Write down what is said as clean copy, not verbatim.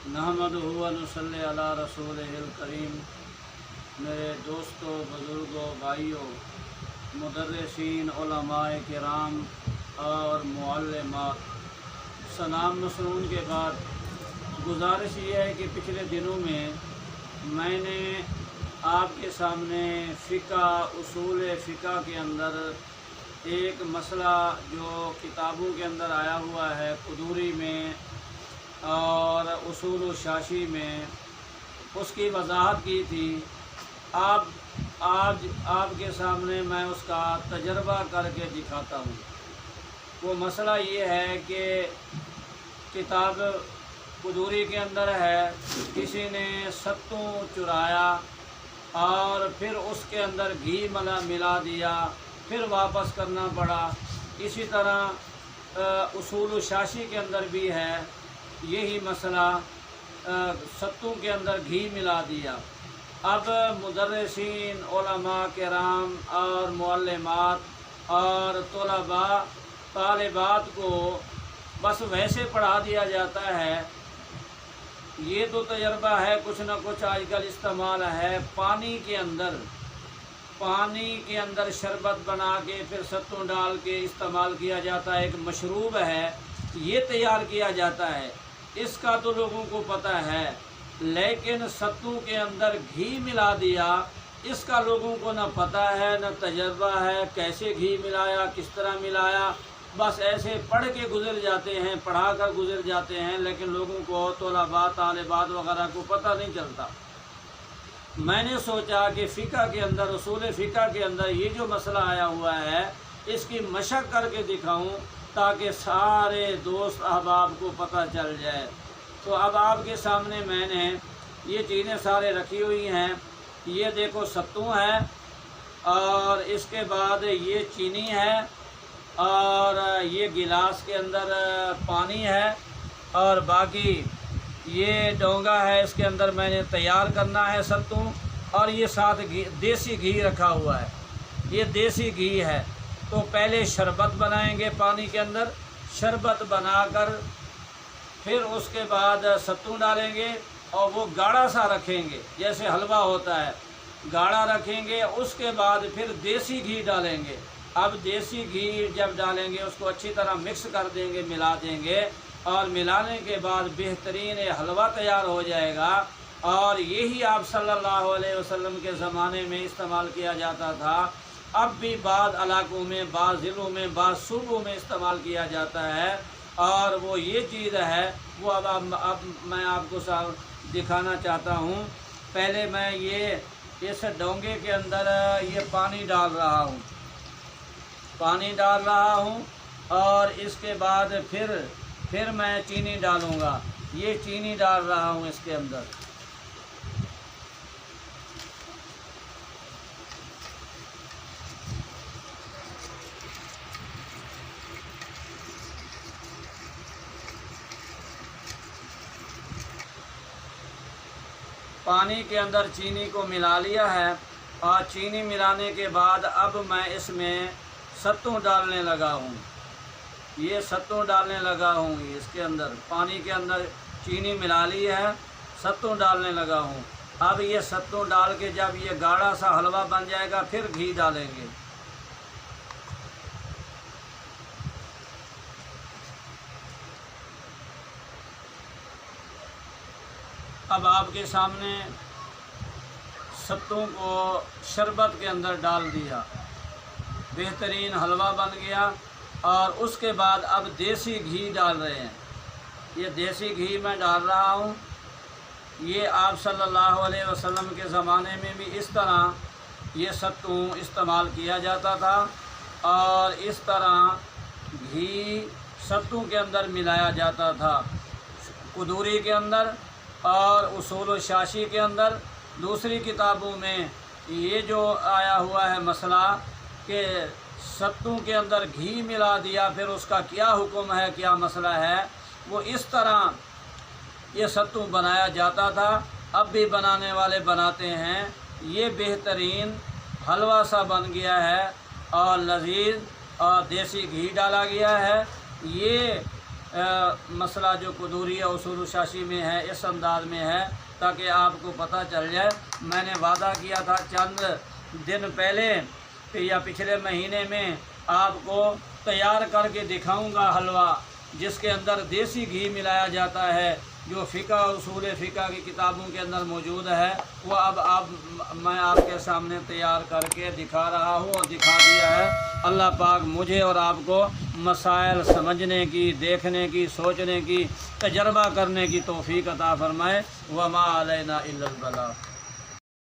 नहमदुहु व नुसल्ली अला रसूलिहिल करीम। मेरे दोस्तों, बुज़ुर्गों, भाइयों, मुदर्रिसीन, उलमाए किराम और मुअल्लिमात, सलाम मसनून के बाद गुजारिश ये है कि पिछले दिनों में मैंने आपके सामने फ़िक़्ह, उसूल फ़िक़्ह के अंदर एक मसला जो किताबों के अंदर आया हुआ है, कुदूरी में और उसूल शाशी में, उसकी वजाहत की थी। आज आपके सामने मैं उसका तजर्बा करके दिखाता हूँ। वो मसला ये है कि किताब कुदूरी के अंदर है, किसी ने सत्तू चुराया और फिर उसके अंदर घी मिला दिया, फिर वापस करना पड़ा। इसी तरह उसूल शाशी के अंदर भी है यही मसला, सत्तू के अंदर घी मिला दिया। अब मुदर्रिसीन, उलमा किराम और मुअल्लिमात और तुलबा तालिबात को बस वैसे पढ़ा दिया जाता है। ये तो तजर्बा है, कुछ न कुछ आजकल इस्तेमाल है। पानी के अंदर शरबत बना के फिर सत्तू डाल के इस्तेमाल किया जाता है। एक मशरूब है, ये तैयार किया जाता है, इसका तो लोगों को पता है। लेकिन सत्तू के अंदर घी मिला दिया, इसका लोगों को न पता है न तजर्बा है, कैसे घी मिलाया, किस तरह मिलाया। बस ऐसे पढ़ के गुजर जाते हैं, पढ़ा कर गुजर जाते हैं, लेकिन लोगों को, तलबा तालिबात वगैरह को पता नहीं चलता। मैंने सोचा कि फ़िक़्ह के अंदर, उसूल फ़िक़्ह के अंदर ये जो मसला आया हुआ है, इसकी मशक़ करके दिखाऊं ताकि सारे दोस्त अहबाब को पता चल जाए। तो अब आपके सामने मैंने ये चीज़ें सारे रखी हुई हैं। ये देखो सत्तू है और इसके बाद ये चीनी है और ये गिलास के अंदर पानी है और बाकी ये डोंगा है, इसके अंदर मैंने तैयार करना है सत्तू। और ये साथ देसी घी रखा हुआ है, ये देसी घी है। तो पहले शरबत बनाएंगे पानी के अंदर, शरबत बनाकर फिर उसके बाद सत्तू डालेंगे और वो गाढ़ा सा रखेंगे, जैसे हलवा होता है, गाढ़ा रखेंगे। उसके बाद फिर देसी घी डालेंगे। अब देसी घी जब डालेंगे उसको अच्छी तरह मिक्स कर देंगे, मिला देंगे और मिलाने के बाद बेहतरीन हलवा तैयार हो जाएगा। और यही आप सल्लल्लाहु अलैहि वसल्लम के ज़माने में इस्तेमाल किया जाता था। अब भी बाद इलाकों में, बाद ज़िलों में, बाद सूबों में इस्तेमाल किया जाता है। और वो ये चीज़ है वो अब मैं आपको दिखाना चाहता हूँ। पहले मैं ये इस डोंगे के अंदर ये पानी डाल रहा हूँ और इसके बाद फिर मैं चीनी डालूँगा। ये चीनी डाल रहा हूँ इसके अंदर। पानी के अंदर चीनी को मिला लिया है और चीनी मिलाने के बाद अब मैं इसमें सत्तू डालने लगा हूँ। ये सत्तू डालने लगा हूँ, इसके अंदर पानी के अंदर चीनी मिला ली है, सत्तू डालने लगा हूँ। अब ये सत्तू डाल के जब ये गाढ़ा सा हलवा बन जाएगा फिर घी डालेंगे। अब आपके सामने सत्तू को शरबत के अंदर डाल दिया, बेहतरीन हलवा बन गया। और उसके बाद अब देसी घी डाल रहे हैं। ये देसी घी मैं डाल रहा हूँ। ये आप सल्लल्लाहु अलैहि वसल्लम के ज़माने में भी इस तरह ये सत्तू इस्तेमाल किया जाता था और इस तरह घी सत्तू के अंदर मिलाया जाता था, कुदूरी के अंदर और उसूल शाशी के अंदर। दूसरी किताबों में ये जो आया हुआ है मसला कि सत्तू के अंदर घी मिला दिया, फिर उसका क्या हुक्म है, क्या मसला है, वो इस तरह ये सत्तू बनाया जाता था। अब भी बनाने वाले बनाते हैं। ये बेहतरीन हलवा सा बन गया है और लजीज और देसी घी डाला गया है। ये مسئلہ جو قدوریہ اصول شاشی میں ہے اس انداز میں ہے تاکہ آپ کو پتہ چل جائے۔ میں نے وعدہ کیا تھا چند دن پہلے یا پچھلے مہینے میں آپ کو تیار کر کے دکھاؤں گا حلوہ، جس کے اندر دیسی گھی ملایا جاتا ہے، جو فقہ اور اصول فقہ کی کتابوں کے اندر موجود ہے، وہ اب میں آپ کے سامنے تیار کر کے دکھا رہا ہوں اور دکھا دیا ہے۔ اللہ پاک مجھے اور آپ کو مسائل سمجھنے کی، دیکھنے کی، سوچنے کی، تجربہ کرنے کی توفیق عطا فرمائے۔ وما علینا الا البلاغ۔